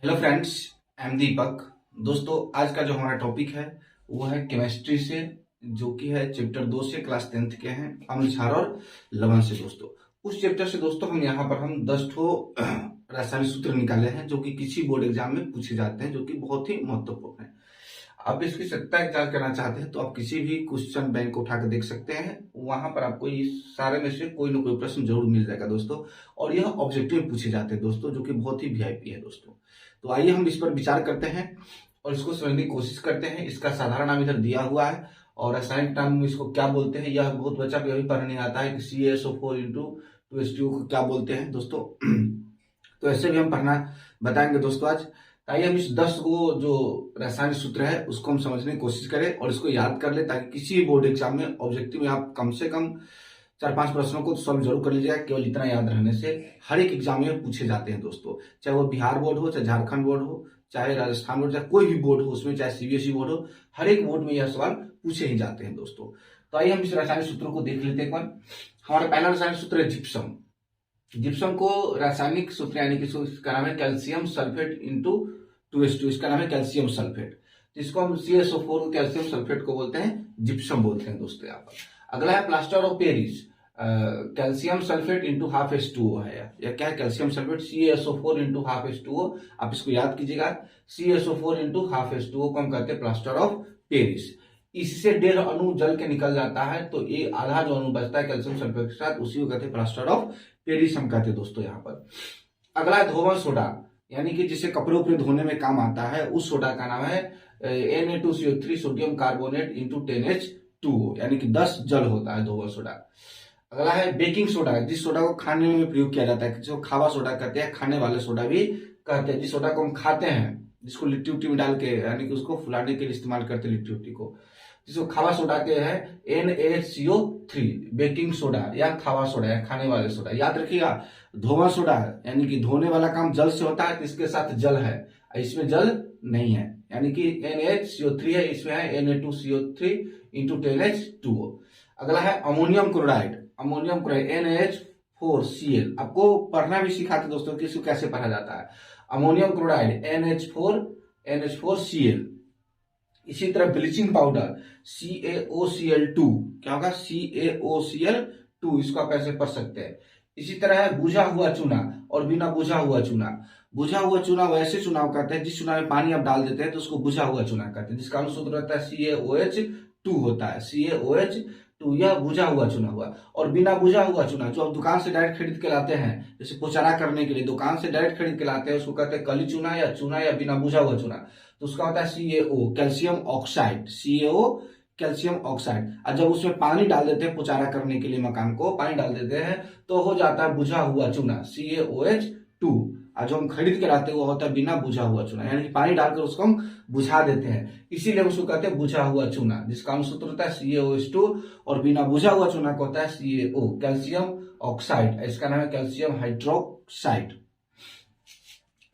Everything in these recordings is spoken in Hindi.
हेलो फ्रेंड्स, आई एम दीपक। दोस्तों, आज का जो हमारा टॉपिक है वो है केमिस्ट्री से, जो कि है चैप्टर 2 से, क्लास 10th के हैं, अम्ल क्षार और लवण से। दोस्तों, उस चैप्टर से दोस्तों हम यहाँ पर 10 ठो रासायनिक सूत्र निकाले हैं जो कि किसी बोर्ड एग्जाम में पूछे जाते हैं, जो कि बहुत ही महत्वपूर्ण है। आप इसकी सत्ता की जांच करना चाहते हैं तो आप किसी भी क्वेश्चन बैंक को उठा कर देख सकते हैं। वहां पर आपको ये सारे में से कोई ना कोई प्रश्न जरूर मिल जाएगा दोस्तों। और यह ऑब्जेक्टिव में पूछे जाते हैं दोस्तों, जो कि बहुत ही वीआईपी है दोस्तों। तो आइए हम इस पर विचार करते हैं और इसको समझने की कोशिश करते हैं। इसका साधारण नाम इधर दिया हुआ है और रासायनिक नाम में इसको क्या बोलते हैं, यह बहुत बच्चा को अभी पढ़ने आता है कि CaSO4 इंटू 2H2O को क्या बोलते हैं दोस्तों। तो ऐसे भी हम पढ़ना बताएंगे दोस्तों आज। आइए हम इस 10 को जो रासायनिक सूत्र है उसको हम समझने की कोशिश करें और इसको याद कर ले, ताकि किसी भी बोर्ड एग्जाम में ऑब्जेक्टिव में आप कम से कम 4-5 प्रश्नों को सॉल्व जरूर कर लीजिएगा। केवल इतना याद रहने से हर एक एग्जाम में पूछे जाते हैं दोस्तों, चाहे वो बिहार बोर्ड हो, चाहे झारखंड बोर्ड हो, चाहे राजस्थान बोर्ड, चाहे कोई भी बोर्ड हो उसमें, चाहे CBSE बोर्ड हो, हर एक बोर्ड में यह सवाल पूछे ही जाते हैं दोस्तों। तो आइए हम इस रासायनिक सूत्रों को देख लेते हैं। एक बार हमारा पहला रासायनिक सूत्र है जिप्सम। जिप्सम को रासायनिक सूत्र यानी कि इसका नाम है कैल्शियम सल्फेट इंटू 2H2, इसका नाम है कैल्शियम सल्फेट, जिसको हम CaSO4 कैल्शियम सल्फेट को बोलते हैं, जिप्सम बोलते हैं दोस्तों यहाँ पर। अगला है plaster of Paris, calcium sulphate into ½ है। या क्या है, कैल्शियम सल्फेट CaSO4 इंटू ½ आप इसको याद कीजिएगा। CaSO4 इंटू ½ को हम कहते हैं प्लास्टर ऑफ पेरिस। इससे 1.5 अणु जल के निकल जाता है, तो ये आधा जो अणु बचता है कैल्शियम सल्फेट के साथ, उसी को कहते हैं प्लास्टर ऑफ पेरिस हम कहते हैं दोस्तों यहाँ पर। अगला है धोवन सोडा, यानी कि जिसे कपड़े उपड़े धोने में काम आता है, उस सोडा का नाम है Na2CO3 sodium carbonate into 10H2O, यानी कि 10 जल होता है धोवन सोडा। अगला है बेकिंग सोडा, जिस सोडा को खाने में प्रयोग किया जाता है, जो खावा सोडा कहते हैं, खाने वाले सोडा भी कहते हैं। जिस सोडा को हम खाते हैं, जिसको लिट्टी उट्टी में डाल के, यानी कि उसको फुलाने के लिए इस्तेमाल करते हैं लिट्टी उट्टी को, जिसको खावा सोडा के है NaCO3, बेकिंग सोडा या खावा सोडा या खाने वाले सोडा। याद रखिएगा, धोवा सोडा यानी कि धोने वाला काम जल से होता है, तो इसके साथ जल है, इसमें जल नहीं है, यानी कि NaCO3 है, इसमें है Na2CO3 इंटू 10H2O। अगला है ammonium chloride. Ammonium chloride NH4Cl, आपको पढ़ना भी सिखाते दोस्तों कि इसको कैसे पढ़ा जाता है। Ammonium chloride NH4Cl। इसी तरह ब्लीचिंग पाउडर CaOCl2, क्या होगा, CaOCl2, इसको आप ऐसे पढ़ सकते हैं। इसी तरह है बुझा हुआ चूना और बिना बुझा हुआ चूना। बुझा हुआ चूना वैसे चुनाव कहते हैं जिस चूना में पानी आप डाल देते हैं तो उसको बुझा हुआ चूना कहते हैं, जिसका अनुसूत्र रहता है CaOH2 होता है, CaOH2, यह बुझा हुआ चूना हुआ। और बिना बुझा हुआ चूना जो आप दुकान से डायरेक्ट खरीद के लाते हैं, जैसे पोचारा करने के लिए दुकान से डायरेक्ट खरीद के लाते हैं, उसको कहते हैं कली चूना या बिना बुझा हुआ चूना। तो उसका होता है CaO, calcium oxide, CaO calcium oxide. और जब उसमें पानी डाल देते हैं पोचारा करने के लिए, मकान को पानी डाल देते हैं, तो हो जाता है बुझा हुआ चूना, CaOH2। और जो हम खरीद के लाते हैं वो होता है बिना बुझा हुआ चूना, यानी कि पानी डालकर उसको हम बुझा देते हैं, इसीलिए उसको कहते हैं बुझा हुआ चूना, जिसका अनुसूत्र होता है CaOH2। और बिना बुझा हुआ चूना को होता है CaO, कैल्शियम ऑक्साइड, इसका नाम है कैल्शियम हाइड्रोक्साइड।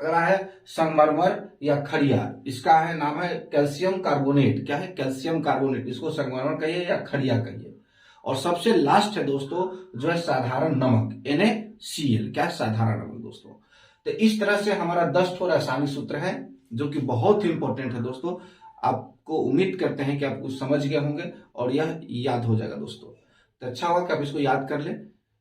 अगला है संगमरमर या खड़िया, इसका है नाम है कैल्शियम कार्बोनेट। क्या है, कैल्शियम कार्बोनेट, इसको संगमरमर कहिए या खड़िया कहिए। और सबसे लास्ट है दोस्तों जो है साधारण नमक, NaCl, क्या है, साधारण नमक दोस्तों। तो इस तरह से हमारा 10 ठो रासायनिक सूत्र है जो कि बहुत ही इंपॉर्टेंट है दोस्तों। आपको उम्मीद करते हैं कि आप कुछ समझ गए होंगे और यह याद हो जाएगा दोस्तों। तो अच्छा होगा कि आप इसको याद कर ले।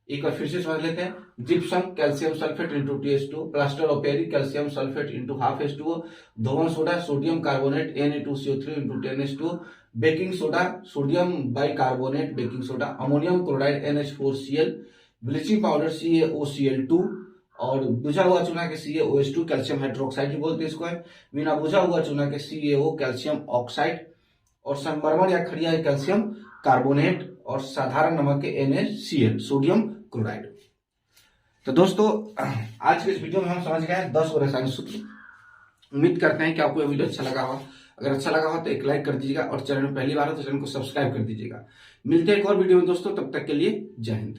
एक बार फिर से समझ लेते हैं। Gypsum calcium sulphate into 2H2, plaster of Paris calcium sulphate into ½ धोवन soda sodium carbonate Na2CO3 into 10H2, baking soda sodium bicarbonate baking soda, ammonium chloride NH4Cl, bleaching powder CaOCl2, और बुझा हुआ चूना के CaOH2 कैल्शियम हाइड्रोक्साइड बोलते हैं इसको है, बिना बुझा हुआ चूना के CaO कैल्शियम ऑक्साइड, और संगमरमर या खड़िया कैल्शियम कार्बोनेट, और साधारण नमक के NaCl सोडियम क्लोराइड। तो दोस्तों आज के इस वीडियो में हम समझ गए 10 रासायनिक सूत्र। उम्मीद करते हैं कि आपको यह वीडियो अच्छा लगा होगा। अगर अच्छा लगा हो तो एक लाइक कर दीजिएगा और चैनल में पहली बार हो तो चैनल को सब्सक्राइब कर दीजिएगा। मिलते हैं एक और वीडियो में दोस्तों, तब तक के लिए जय हिंद।